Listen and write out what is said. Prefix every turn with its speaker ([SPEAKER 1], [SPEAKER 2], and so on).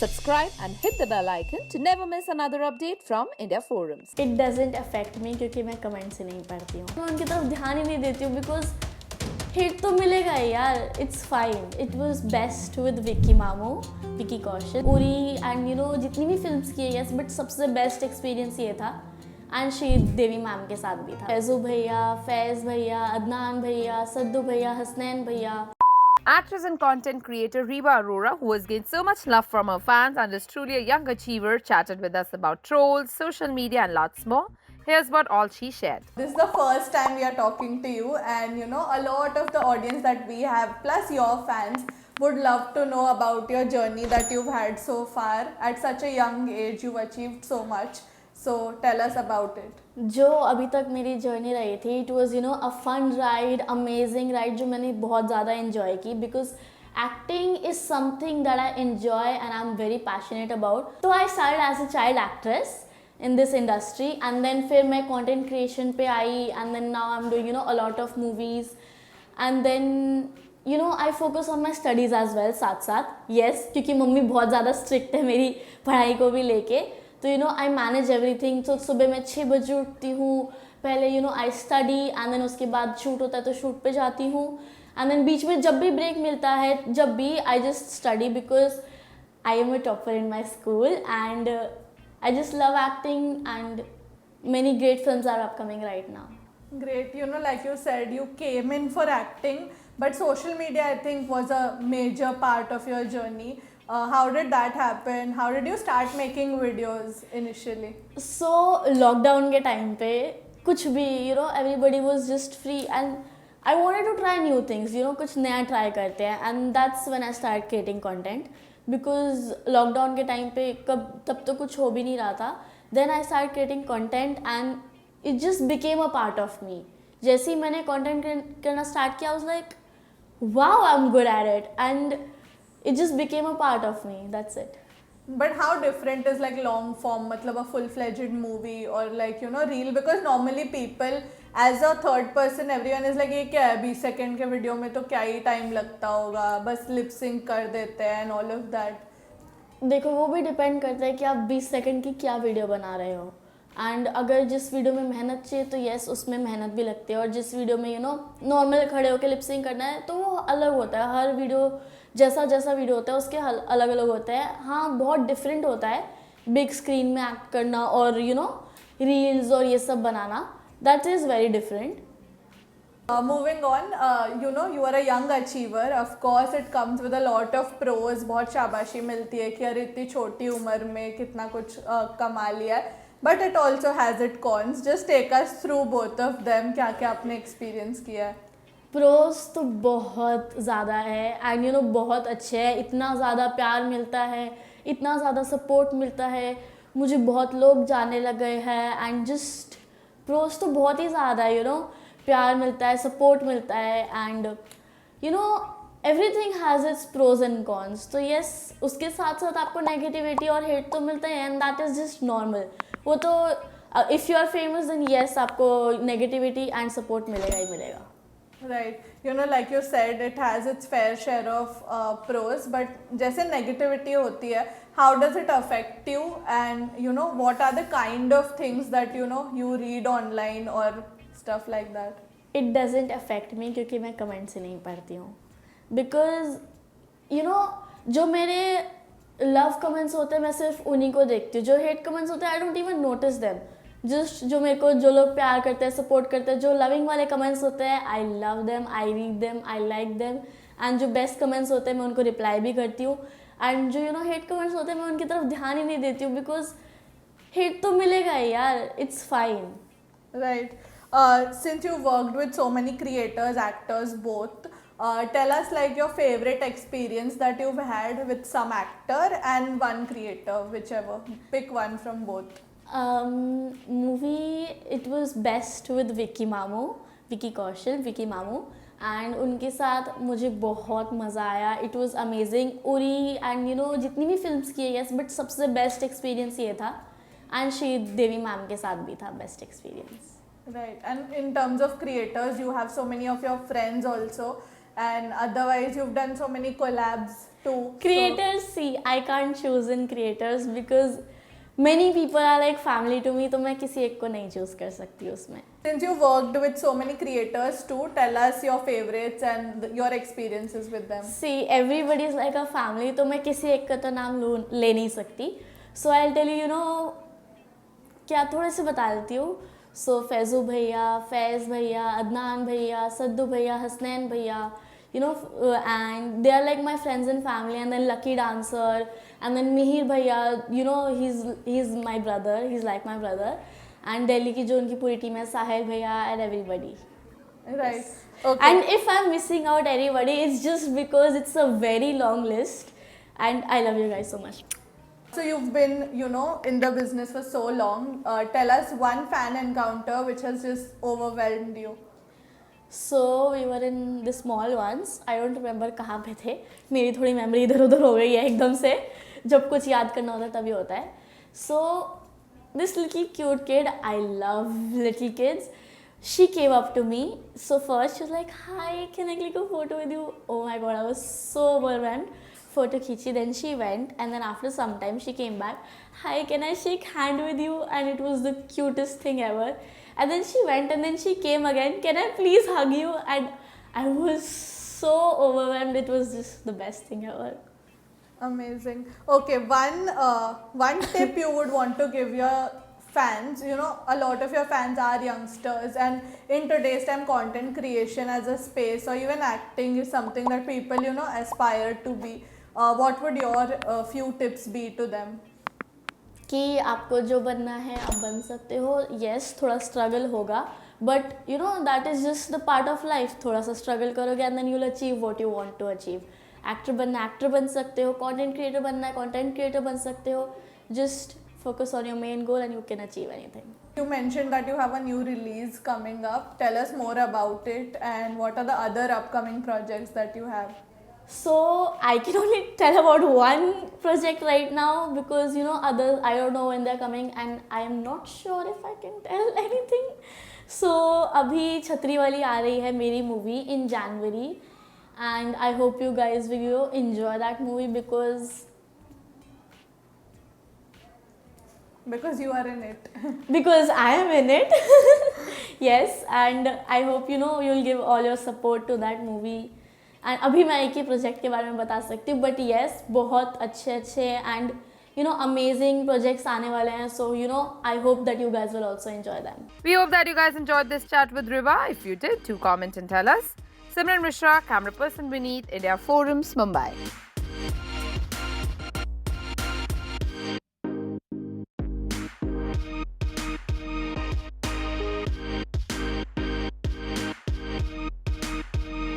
[SPEAKER 1] Subscribe and hit the bell icon to never miss another update from India Forums.
[SPEAKER 2] It doesn't affect me क्योंकि मैं comment से नहीं पढ़ती हूँ, मैं उनकी तरफ ध्यान ही नहीं देती हूँ बिकॉज हिट तो मिलेगा ही यार. It's fine. It was best with Vicky मामू, Vicky Kaushal, Uri and you no जितनी भी फिल्म्स की है यस, बट सबसे बेस्ट एक्सपीरियंस ये था. एंड श्रीदेवी मैम के साथ भी था. फैजू भैया, फैज़ भैया, अदनान भैया, सद्दू भैया, हसनैन भैया.
[SPEAKER 1] Actress and content creator Reba Arora, who has gained so much love from her fans and is truly a young achiever, chatted with us about trolls, social media, and lots more. Here's what all she shared.
[SPEAKER 3] This is the first time we are talking to you, and you know, a lot of the audience that we have, plus your fans, would love to know about your journey that you've had so far. At such a young age, you've achieved so much. So tell us about it.
[SPEAKER 2] जो अभी तक मेरी journey रही थी, it was you know a fun ride, amazing ride जो मैंने बहुत ज़्यादा इन्जॉय की because acting is something that I enjoy and I am very passionate about. तो I started as a child actress in this industry and then फिर मैं content creation पे आई and then now I'm doing you know a lot of movies and then you know I focus on my studies as well साथ साथ. yes क्योंकि mummy बहुत ज़्यादा strict है मेरी पढ़ाई को भी लेके, तो you know I manage everything. तो सुबह मैं 6 बजे उठती हूँ, पहले you know I study and then उसके बाद शूट होता है तो शूट पे जाती हूँ and then बीच में जब भी ब्रेक मिलता है, जब भी I just study because I am a topper in my school and I just love acting and many great films are upcoming right now.
[SPEAKER 3] Great. You know, like you said, you came in for acting, but social media, I think, was a major part of your journey. How did that happen? How did you start making videos initially?
[SPEAKER 2] So, lockdown के time पे कुछ भी, you know, everybody was just free and I wanted to try new things, you know, कुछ नया try करते हैं and that's when I started creating content. Because lockdown के time पे तब तो कुछ हो भी नहीं रहा था. Then I start creating content and it just became a part of me. जैसे ही मैंने कॉन्टेंट करना स्टार्ट किया, I was like wow I am good at it and it just became a part of me. That's it.
[SPEAKER 3] But how different is like long form, मतलब a full-fledged movie or like you know reel? Because normally people as a third person everyone is like ये क्या है 20 second के video में तो क्या ही time लगता होगा, बस लिप सिंक कर देते हैं and all of that.
[SPEAKER 2] देखो वो भी डिपेंड करता है कि आप 20 सेकंड की क्या वीडियो बना रहे हो एंड अगर जिस वीडियो में मेहनत चाहिए तो यस उसमें मेहनत भी लगती है और जिस वीडियो में यू नो नॉर्मल खड़े होकर लिप सिंक करना है तो वो अलग होता है. हर वीडियो जैसा वीडियो होता है उसके अलग अलग होते हैं. हाँ बहुत डिफरेंट होता है बिग स्क्रीन में एक्ट करना और यू नो रील्स और ये सब बनाना. That is very different.
[SPEAKER 3] Moving on, you know, you are a young achiever. Of course, it comes with a lot of pros. बहुत शाबाशी मिलती है कि अरे इतनी छोटी उम्र में कितना कुछ कमा लिया है. But it also has its cons. Just take us through both of them. क्या क्या आपने एक्सपीरियंस किया है?
[SPEAKER 2] प्रोस तो बहुत ज़्यादा है एंड यू नो बहुत अच्छे हैं. इतना ज़्यादा प्यार मिलता है, इतना ज़्यादा सपोर्ट मिलता है, मुझे बहुत लोग जाने लग गए हैं एंड जस्ट प्रोस तो बहुत ही ज़्यादा है. यू नो प्यार मिलता है, सपोर्ट मिलता है and you know everything has its pros and cons. तो येस उसके साथ साथ आपको नेगेटिविटी और हेट तो मिलता है and that is just normal. वो तो if you are famous then yes आपको नेगेटिविटी एंड सपोर्ट मिलेगा ही मिलेगा.
[SPEAKER 3] Right. You know, like you said, it has its fair share of pros, but जैसे negativity होती है, how does it affect you? And you know, what are the kind of things that you know you read online or stuff like that?
[SPEAKER 2] It doesn't affect me क्योंकि मैं comment से नहीं पढ़ती हूँ. Because you know जो मेरे love comments होते हैं मैं सिर्फ उन्हीं को देखती हूँ. जो हेट कमेंट्स होते हैं I don't even notice them. Just जो मेरे को जो लोग प्यार करते हैं, सपोर्ट करते हैं, जो लविंग वाले कमेंट्स होते हैं I love them, I read them, I like them and जो बेस्ट कमेंट्स होते हैं मैं उनको रिप्लाई भी करती हूँ एंड जो यू नो हेट कमेंट्स होते हैं मैं उनकी तरफ ध्यान ही नहीं देती हूँ बिकॉज हेट तो मिलेगा ही यार. It's fine.
[SPEAKER 3] Right. Since you worked with so many creators, actors, both, tell us like your favorite experience that you've had with some actor and one creator, whichever. Pick one from both.
[SPEAKER 2] Movie it was best with Vicky मामू, विक्की कौशल, विक्की मामू and उनके साथ मुझे बहुत मज़ा आया. It was amazing. Uri and you no जितनी भी फिल्म्स की है यस, बट सबसे बेस्ट एक्सपीरियंस ये था एंड श्रीदेवी मैम के साथ भी था best experience.
[SPEAKER 3] Right. And in terms of creators, you have so many of your friends also. and otherwise you've done so many collabs too.
[SPEAKER 2] Creators, see, I can't choose in creators because many people are like family to me, तो मैं किसी एक को नहीं choose कर सकती उसमें.
[SPEAKER 3] Since you worked with so many creators too, tell us your favorites and your experiences with them.
[SPEAKER 2] See, everybody is like a family, तो मैं किसी एक का तो नाम ले नहीं सकती. So I'll tell you, क्या थोड़े से बता देती हूँ. So फैज़ू भैया, फैज़ भैया, अदनान भैया, सद्दू भैया, हसनैन भैया, and they are like my friends and family. And then Lucky Dancer, and then Mihir bhaiya, he's my brother, he's like my brother. And Delhi की जो उनकी पूरी टीम है, साहिल भैया and everybody.
[SPEAKER 3] Right. Okay.
[SPEAKER 2] And if I'm missing out anybody, it's just because it's a very long list. And I love you guys so much.
[SPEAKER 3] So you've been, in the business for so long. Tell us one fan encounter which has just overwhelmed you.
[SPEAKER 2] So we were in this mall once. I don't remember कहाँ पे थे. मेरी थोड़ी memory इधर उधर हो गई है एकदम से. जब कुछ याद करना होता है तभी होता है. So this little cute kid, I love little kids. She came up to me. So first she was like, "Hi, can I click a photo with you?" Oh my god, I was so overwhelmed. Photo khichi. Then she went, and then after some time she came back. "Hi, can I shake hand with you?" And it was the cutest thing ever. And then she went, and then she came again. "Can I please hug you?" And I was so overwhelmed. It was just the best thing ever.
[SPEAKER 3] Amazing. Okay, one tip you would want to give your fans. A lot of your fans are youngsters, and in today's time, content creation as a space or even acting is something that people aspire to be. What would your few tips be to them?
[SPEAKER 2] कि आपको जो बनना है आप बन सकते हो. Yes, थोड़ा struggle होगा, but that is just the part of life. थोड़ा सा struggle करोगे and then you'll achieve what you want to achieve. Actor बनना actor बन सकते हो, content creator बनना है content creator बन सकते हो. Just focus on your main goal and you can achieve anything.
[SPEAKER 3] You mentioned that you have a new release coming up. Tell us more about it and what are the other upcoming projects that you have.
[SPEAKER 2] So I can only tell about one project right now because others I don't know when they're coming and I am not sure if I can tell anything. So अभी छतरी वाली आ रही है मेरी movie in January and I hope you guys will enjoy that movie because
[SPEAKER 3] you are in it.
[SPEAKER 2] because I am in it. Yes, and I hope you'll give all your support to that movie. And अभी मैं एक ही project के बारे में बता सकती हूँ, but yes, बहुत अच्छे and amazing projects आने वाले हैं. So I hope that you guys will also enjoy them.
[SPEAKER 1] We hope that you guys enjoyed this chat with Riva. If you did, do comment and tell us. Simran Mishra, camera person Vineet, India Forums, Mumbai.